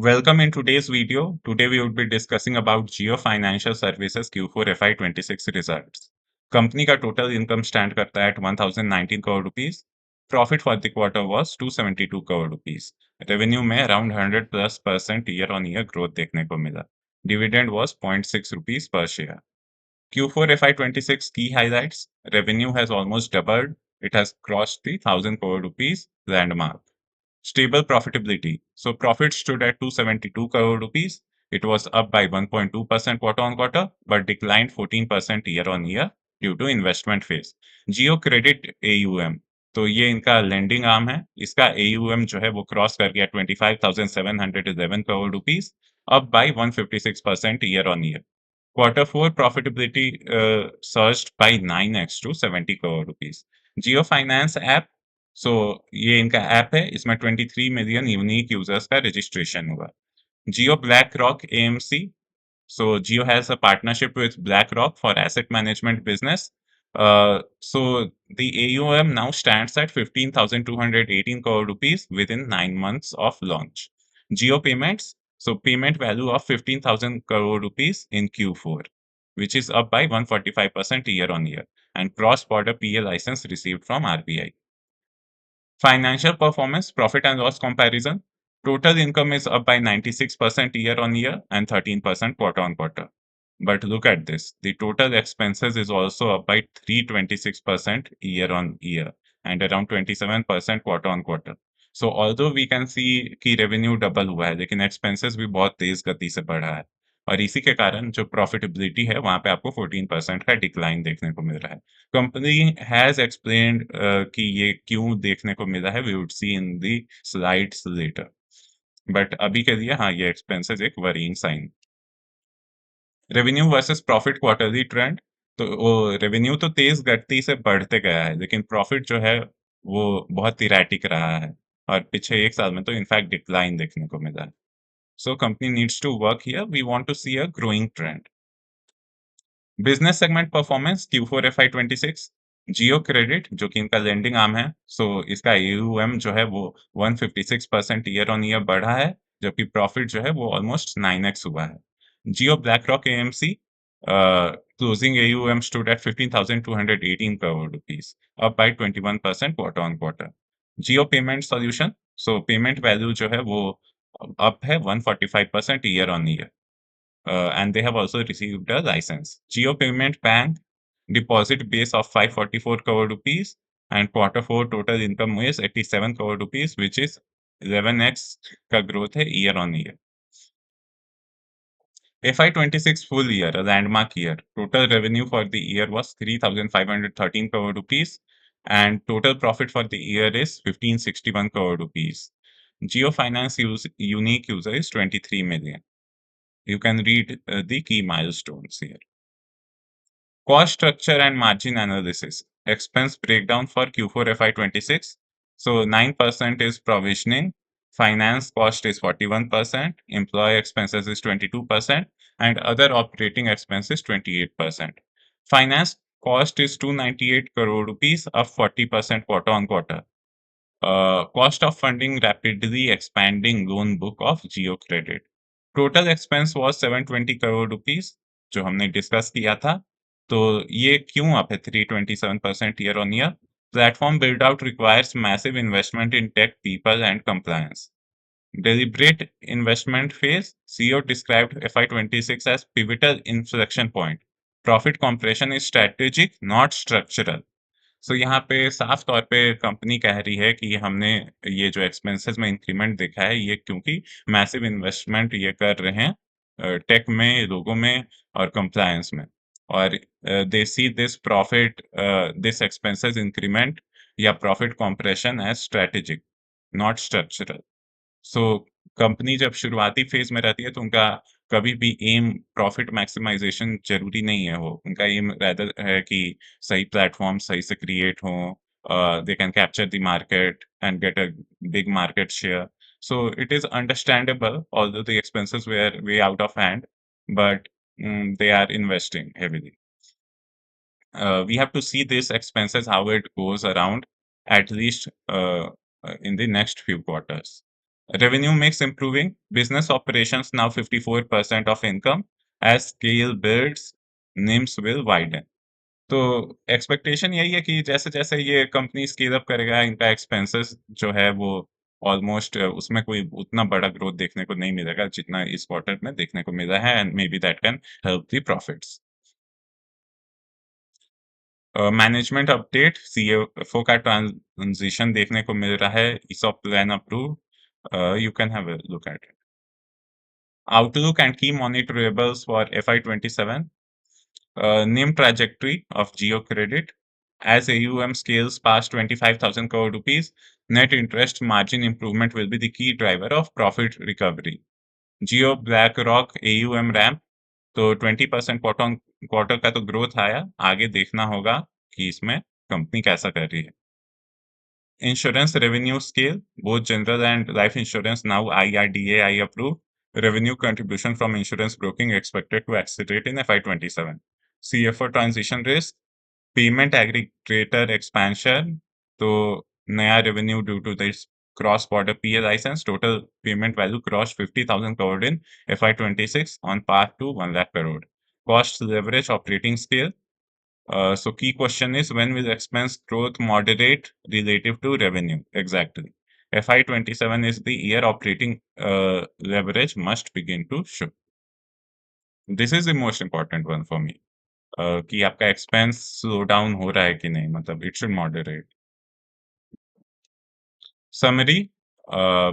Welcome in today's video. Today we would be discussing about Jio Financial Services Q4 FY26 results. Company का total income stand करता है at 1019 crore rupees. Profit for the quarter was 272 crore rupees. Revenue में around 100+% year on year growth देखने को मिला. Dividend was 0.6 rupees per share. Q4 FY26 key highlights. Revenue has almost doubled. It has crossed the 1000 crore rupees landmark. Stable profitability. So profit stood at 272 crore rupees. It was up by 1.2% quarter-on-quarter, but declined 14% year-on-year due to investment phase. Jio Credit AUM, तो ये इनका lending arm है. इसका AUM जो है वो cross कर गया 25,711 crore rupees, up by 156% year-on-year. Quarter 4 profitability surged by 9x to 70 crore rupees. Jio Finance app, सो ये इनका ऐप है. इसमें 23 मिलियन यूनिक यूजर्स का रजिस्ट्रेशन हुआ. Jio BlackRock AMC. So Jio has a partnership with BlackRock for asset management business. So the AUM now stands at 15,218 crore rupees within 9 months of launch. Jio Payments. So payment value of 15,000 crore rupees in Q4, which is up by 145% year on year, and cross-border PA license received from RBI. Financial performance, profit and loss comparison. Total income is up by 96% year on year and 13% quarter on quarter. But look at this. The total expenses is also up by 326% year on year and around 27% quarter on quarter. So although we can see कि revenue double हुआ है, लेकिन expenses भी बहुत तेज गति से बढ़ा है. और इसी के कारण जो profitability है वहां पे आपको 14% का डिक्लाइन देखने को मिल रहा है. Company has explained कि ये क्यों देखने को मिला है. We would see in the slides later. But अभी के लिए हाँ, ये एक्सपेंसेस एक worrying sign. Revenue versus profit quarterly trend. तो वो रेवेन्यू तो तेज गति से बढ़ते गया है, लेकिन प्रॉफिट जो है वो बहुत इरेटिक रहा है, और पिछले एक साल में तो इनफैक्ट डिक्लाइन देखने को मिला है. So company needs to work here. We want to see a growing trend. Business segment performance Q4 FY26. Jio credit जो कि इनका लेंडिंग आर्म है, सो इसका AUM जो है वो 156% ईयर ऑन ईयर बढ़ा है, जबकि प्रॉफिट जो है वो ऑलमोस्ट 9x हुआ है. Jio BlackRock AMC, closing AUM stood at 15,218 crore rupees, up by 21% quarter on quarter. Jio payment solution, so payment value जो है वो अप है 145% year on year. And they have also received a license. Jio Payment Bank deposit base of 544 crore rupees, and Q4 total income is 87 crore rupees, which is 11x का growth है year on year. FY26 full year, a landmark year. Total revenue for the year was 3,513 crore rupees, and total profit for the year is 1561 crore rupees. Jio Finance unique user is 23 million. You can read the key milestones here. Cost structure and margin analysis. Expense breakdown for Q4 FY26. So 9% is provisioning, finance cost is 41%, employee expenses is 22%, and other operating expenses 28%. Finance cost is 298 crore rupees, up 40% quarter on quarter. Cost of funding rapidly expanding loan book of Jio Credit. Total expense was 720 crore rupees, जो हमने discuss किया था. तो ये क्यों up है 327% year on year? Platform build out requires massive investment in tech, people, and compliance. Deliberate investment phase. CEO described FY26 as pivotal inflection point. Profit compression is strategic, not structural. सो यहाँ पे साफ तौर पे company कह रही है कि हमने ये जो एक्सपेंसेस में इंक्रीमेंट देखा है, ये क्योंकि मैसिव इन्वेस्टमेंट ये कर रहे हैं टेक में, लोगों में और कंप्लायंस में. और they see this profit, this expenses increment या profit compression as strategic, not structural. So company जब शुरुआती फेज में रहती है तो उनका कभी भी एम प्रॉफिट मैक्सिमाइजेशन जरूरी नहीं है. हो उनका एम रेदर है कि सही प्लेटफॉर्म सही से क्रिएट हो, they can capture the market and get a big market share. So it is understandable, although the expenses were way out of hand, but they are investing heavily. We have to see this expenses how it goes around, at least in the next few quarters. Revenue mix improving, business operations now 54% of income. As scale builds, NIMs will widen. तो expectation यही है कि जैसे-जैसे ये company scale up करेगा, इनका expenses जो है वो ऑलमोस्ट उसमें कोई उतना बड़ा ग्रोथ देखने को नहीं मिलेगा, जितना इस क्वार्टर में देखने को मिला है and maybe that can help the profits. Management update, CFO का ट्रांजिशन देखने को मिल रहा है, ESOP plan approve, you can have a look at it. Outlook and key monitorables for FY27. NIM trajectory of Geo Credit. As AUM scales past 25,000 crore rupees, net interest margin improvement will be the key driver of profit recovery. Geo BlackRock AUM ramp, तो 20% quarter का तो growth आया, आगे देखना होगा कि इसमें company कैसा कर रही है। Insurance revenue scale, both general and life insurance now IRDAI approved. Revenue contribution from insurance broking expected to accelerate in FY27. CFO transition risk, payment aggregator expansion, तो नया revenue due to this cross-border PA license, total payment value crossed 50,000 crore in FY26 on path to 1 lakh crore. Cost leverage operating scale, so key question is when will expense growth moderate relative to revenue? Exactly. FY27 is the year operating leverage must begin to show. This is the most important one for me. कि आपका expense slow down हो रहा है कि नहीं, मतलब it should moderate. Summary,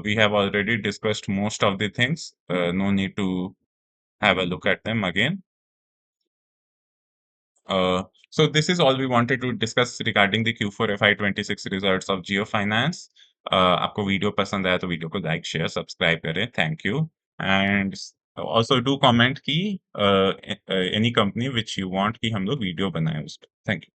we have already discussed most of the things. No need to have a look at them again. So this is all we wanted to discuss regarding the Q4 FY26 results of Jio Finance. आपको video पसंद आया तो video को like share subscribe करें, thank you and also do comment की any company which you want कि हम लोग वीडियो बनाएं उस पर। Thank you.